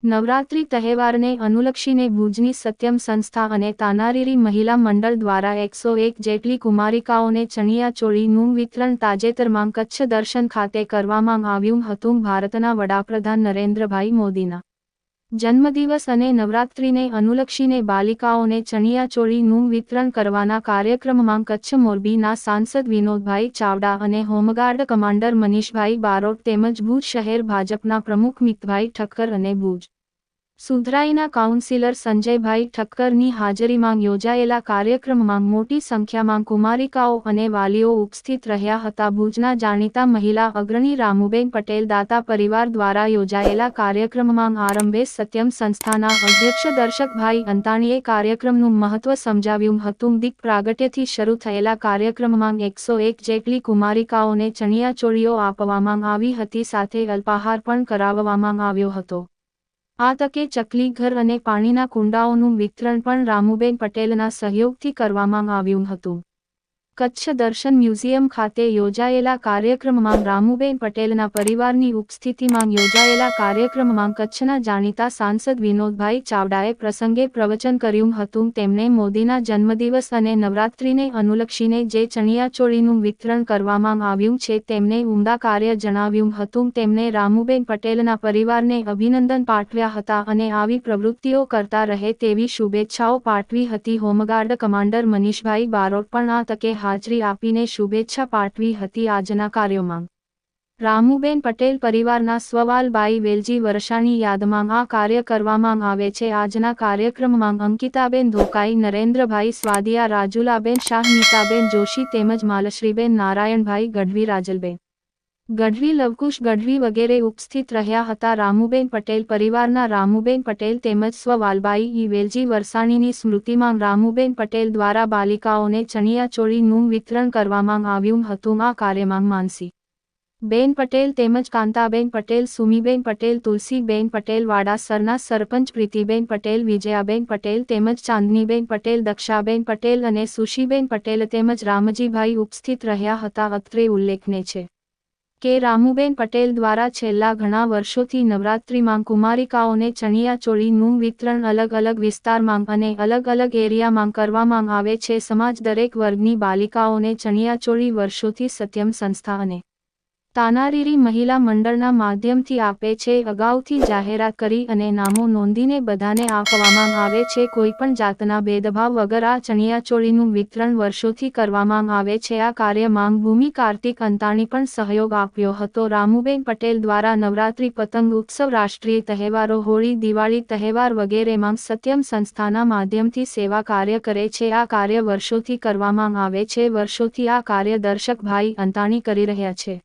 નવરાત્રી તહેવારને અનુલક્ષીને ભુજની સત્યમ સંસ્થા અને તાનારીરી મહિલા મંડળ દ્વારા 101 જેટલી કુમારિકાઓને ચણિયાચોળીનું વિતરણ તાજેતરમાં કચ્છ દર્શન ખાતે કરવામાં આવ્યું હતું. ભારતના વડાપ્રધાન નરેન્દ્રભાઈ મોદીના જન્મદિવસ અને નવરાત્રીને અનુલક્ષીને બાલિકાઓને ચણિયાચોળીનું વિતરણ કરવાના કાર્યક્રમમાં કચ્છ મોરબીના સાંસદ વિનોદભાઈ ચાવડા અને હોમગાર્ડ કમાન્ડર મનીષભાઈ બારોટ તેમજ ભુજ શહેર ભાજપના પ્રમુખ મિતભાઈ ઠક્કર અને ભુજ સુધરાઈના કાઉન્સિલર સંજયભાઈ ઠક્કરની હાજરીમાં યોજાયેલા કાર્યક્રમમાં મોટી સંખ્યામાં કુમારિકાઓ અને વાલીઓ ઉપસ્થિત રહ્યા હતા. ભુજના જાણીતા મહિલા અગ્રણી રામુબેન પટેલ દાતા પરિવાર દ્વારા યોજાયેલા કાર્યક્રમમાં આરંભે સત્યમ સંસ્થાના અધ્યક્ષ દર્શકભાઈ અંતાણીએ કાર્યક્રમનું મહત્વ સમજાવ્યું હતું. દીપ પ્રાગટ્યથી શરૂ થયેલા કાર્યક્રમમાં 101 જેટલી કુમારિકાઓને ચણિયાચોળીઓ આપવામાં આવી હતી, સાથે અલ્પાહાર પણ કરાવવામાં આવ્યો હતો. આ તકે ચકલી ઘર અને પાણીના કુંડાઓનું વિતરણ પણ રામુબેન પટેલના સહયોગથી કરવામાં આવ્યું હતું. કચ્છ દર્શન મ્યુઝિયમ ખાતે યોજાયેલા કાર્યક્રમમાં રામુબેન પટેલના પરિવારની ઉપસ્થિતિમાં યોજાયેલા કાર્યક્રમમાં કચ્છના જાણીતા સાંસદ વિનોદભાઈ ચાવડાએ પ્રસંગે પ્રવચન કર્યું હતું. તેમણે મોદીના જન્મદિવસ અને નવરાત્રીને અનુલક્ષીને જે ચણિયાચોળીનું વિતરણ કરવામાં આવ્યું છે તેમને ઉમદા કાર્ય જણાવ્યું હતું. તેમણે રામુબેન પટેલના પરિવારને અભિનંદન પાઠવ્યા હતા અને આવી પ્રવૃત્તિઓ કરતા રહે તેવી શુભેચ્છાઓ પાઠવી હતી. હોમગાર્ડ કમાન્ડર મનીષભાઈ બારોટ પણ આ તકે હાજરી આપીને શુભેચ્છા પાઠવી હતી. આજના કાર્યોમાં રામુબેન પટેલ પરિવારના સ્વવાલબાઈ વેલજી વર્ષાની યાદમાં આ કાર્ય કરવામાં આવે છે. આજના કાર્યક્રમમાં અંકિતાબેન ધોકાઈ, નરેન્દ્રભાઈ સ્વાદિયા, રાજુલાબેન શાહ, નીતાબેન જોશી તેમજ માલશ્રીબેન નારાયણભાઈ ગઢવી, રાજલબેન ગઢવી, લવકુશ ગઢવી વગેરે ઉપસ્થિત રહ્યા હતા. રામુબેન પટેલ પરિવારના રામુબેન પટેલ તેમજ સ્વવાલબાઈ વેલજી વરસાણીની સ્મૃતિમાં રામુબેન પટેલ દ્વારા બાલિકાઓને ચણિયાચોળીનું વિતરણ કરવામાં આવ્યું હતું. આ કાર્યમાં માનસી બેન પટેલ તેમજ કાંતાબેન પટેલ, સુમીબેન પટેલ, તુલસીબેન પટેલ, વાડાસરના સરપંચ પ્રીતિબેન પટેલ, વિજયાબેન પટેલ તેમજ ચાંદનીબેન પટેલ, દક્ષાબેન પટેલ અને સુશીબેન પટેલ તેમજ રામજીભાઈ ઉપસ્થિત રહ્યા હતા. અત્રે ઉલ્લેખનીય છે કે રામુબેન પટેલ દ્વારા છેલ્લા ઘણા વર્ષોથી નવરાત્રીમાં કુમારિકાઓને ચણિયાચોળીનું વિતરણ અલગ અલગ વિસ્તારમાં અને અલગ અલગ એરિયામાં કરવામાં આવે છે. સમાજ દરેક વર્ગની બાલિકાઓને ચણિયાચોળી વર્ષોથી સત્યમ સંસ્થા અને તાનારીરી મહિલા મંડળના માધ્યમથી આપે છે. અગાઉથી જાહેરાત કરી અને નામો નોંધીને બધાને આપવામાં આવે છે. કોઈપણ જાતના ભેદભાવ વગર આ ચણિયાચોળીનું વિતરણ વર્ષોથી કરવામાં આવે છે. આ કાર્યમાં ભૂમિ કાર્તિક અંતાણી પણ સહયોગ આપ્યો હતો. રામુબેન પટેલ દ્વારા નવરાત્રી, પતંગ ઉત્સવ, રાષ્ટ્રીય તહેવારો, હોળી, દિવાળી તહેવાર વગેરેમાં સત્યમ સંસ્થાના માધ્યમથી સેવા કાર્ય કરે છે. આ કાર્ય વર્ષોથી કરવામાં આવે છે. વર્ષોથી આ કાર્ય દર્શકભાઈ અંતાણી કરી રહ્યા છે.